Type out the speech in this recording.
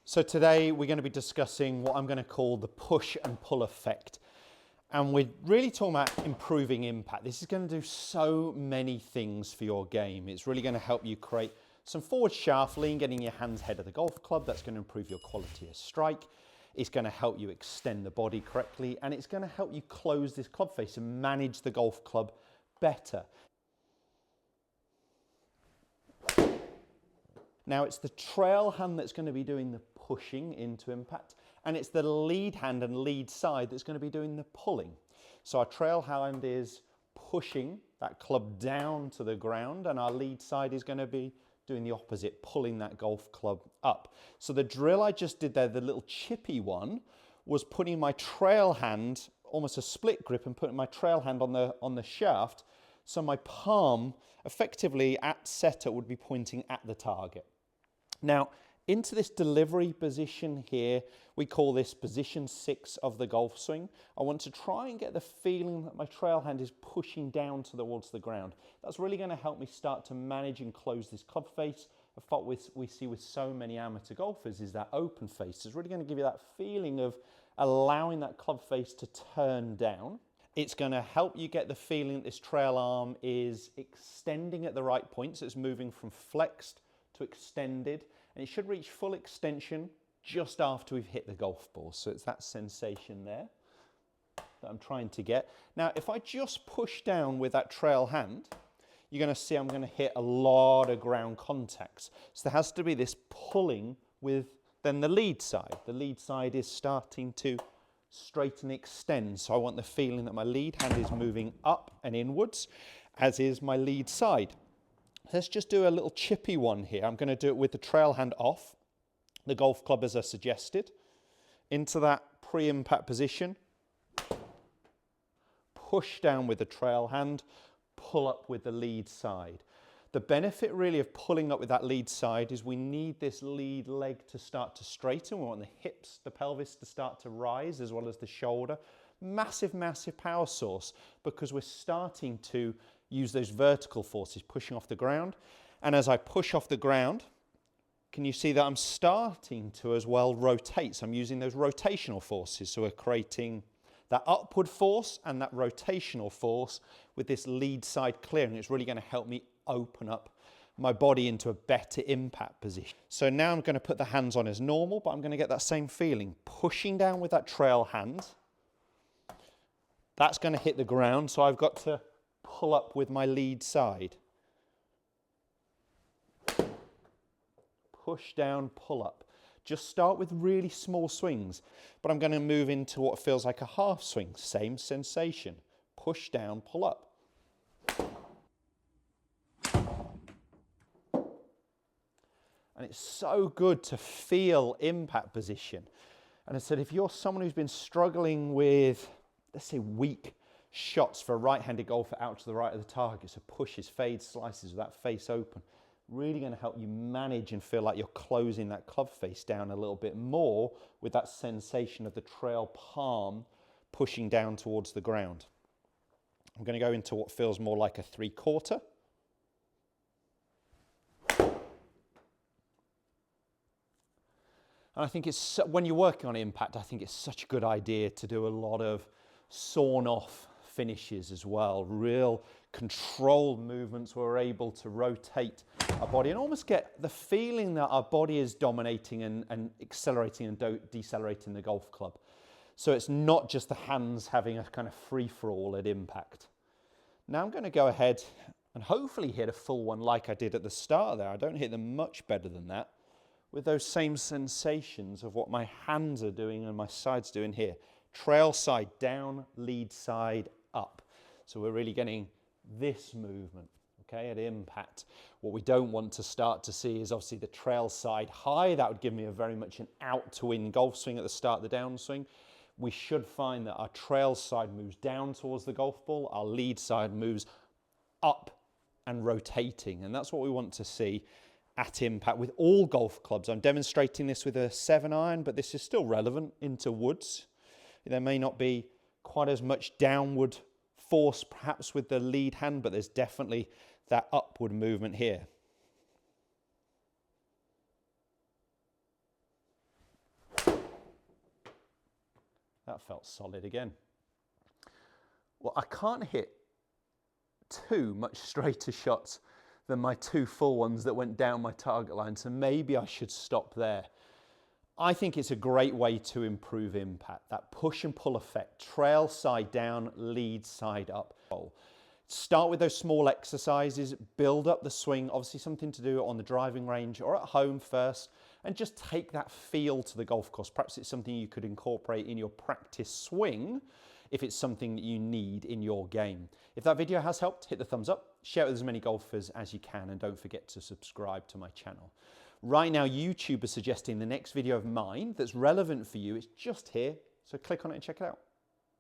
So today we're going to be discussing what I'm going to call the push and pull effect. And we're really talking about improving impact. This is going to do so many things for your game. It's really going to help you create some forward shaft lean, getting your hands ahead of the golf club. That's going to improve your quality of strike. It's going to help you extend the body correctly, and it's going to help you close this club face and manage the golf club better. Now it's the trail hand that's going to be doing the pushing into impact, and it's the lead hand and lead side that's going to be doing the pulling. So our trail hand is pushing that club down to the ground, and our lead side is going to be doing the opposite, pulling that golf club up. So the drill I just did there, the little chippy one, was putting my trail hand, almost a split grip, and putting my trail hand on the shaft, so my palm effectively at setter would be pointing at the target. Now, into this delivery position here, we call this position 6 of the golf swing. I want to try and get the feeling that my trail hand is pushing down towards the ground. That's really going to help me start to manage and close this club face. A fault we see with so many amateur golfers is that open face. It's really going to give you that feeling of allowing that club face to turn down. It's going to help you get the feeling that this trail arm is extending at the right point, so it's moving from flexed to extended, and it should reach full extension just after we've hit the golf ball. So it's that sensation there that I'm trying to get. Now, if I just push down with that trail hand, you're going to see I'm going to hit a lot of ground contacts. So there has to be this pulling with then the lead side. The lead side is starting to straighten, extend. So I want the feeling that my lead hand is moving up and inwards, as is my lead side. Let's just do a little chippy one here. I'm going to do it with the trail hand off, the golf club as I suggested, into that pre-impact position, push down with the trail hand, pull up with the lead side. The benefit really of pulling up with that lead side is we need this lead leg to start to straighten. We want the hips, the pelvis to start to rise, as well as the shoulder. Massive, massive power source, because we're starting to use those vertical forces, pushing off the ground. And as I push off the ground, can you see that I'm starting to as well rotate? So I'm using those rotational forces. So we're creating that upward force and that rotational force with this lead side clearing. It's really going to help me open up my body into a better impact position. So now I'm going to put the hands on as normal, but I'm going to get that same feeling. Pushing down with that trail hand. That's going to hit the ground, so I've got to pull up with my lead side. Push down, pull up. Just start with really small swings, but I'm going to move into what feels like a half swing. Same sensation. Push down, pull up. And it's so good to feel impact position. And I said, if you're someone who's been struggling with, let's say, weak shots for a right-handed golfer out to the right of the target, so pushes, fades, slices with that face open, really going to help you manage and feel like you're closing that club face down a little bit more with that sensation of the trail palm pushing down towards the ground. I'm going to go into what feels more like a 3/4. And I think it's, when you're working on impact, I think it's such a good idea to do a lot of sawn off finishes as well, real controlled movements where we're able to rotate our body and almost get the feeling that our body is dominating and accelerating and decelerating the golf club. So it's not just the hands having a kind of free-for-all at impact. Now I'm going to go ahead and hopefully hit a full one like I did at the start there. I don't hit them much better than that, with those same sensations of what my hands are doing and my side's doing here. Trail side down, lead side up. So we're really getting this movement, okay, at impact. What we don't want to start to see is obviously the trail side high. That would give me a very much an out to in golf swing at the start of the downswing. We should find that our trail side moves down towards the golf ball, our lead side moves up and rotating, and that's what we want to see at impact with all golf clubs. I'm demonstrating this with a 7-iron, but this is still relevant into woods. There may not be quite as much downward force perhaps with the lead hand, but there's definitely that upward movement here. that felt solid again. Well, I can't hit two much straighter shots than my two full ones that went down my target line, so maybe I should stop there. I think it's a great way to improve impact, that push and pull effect, trail side down, lead side up. Start with those small exercises, build up the swing, obviously something to do on the driving range or at home first, and just take that feel to the golf course. Perhaps it's something you could incorporate in your practice swing if it's something that you need in your game. If that video has helped, hit the thumbs up, share it with as many golfers as you can, and don't forget to subscribe to my channel. Right now, YouTube is suggesting the next video of mine that's relevant for you is just here, so click on it and check it out.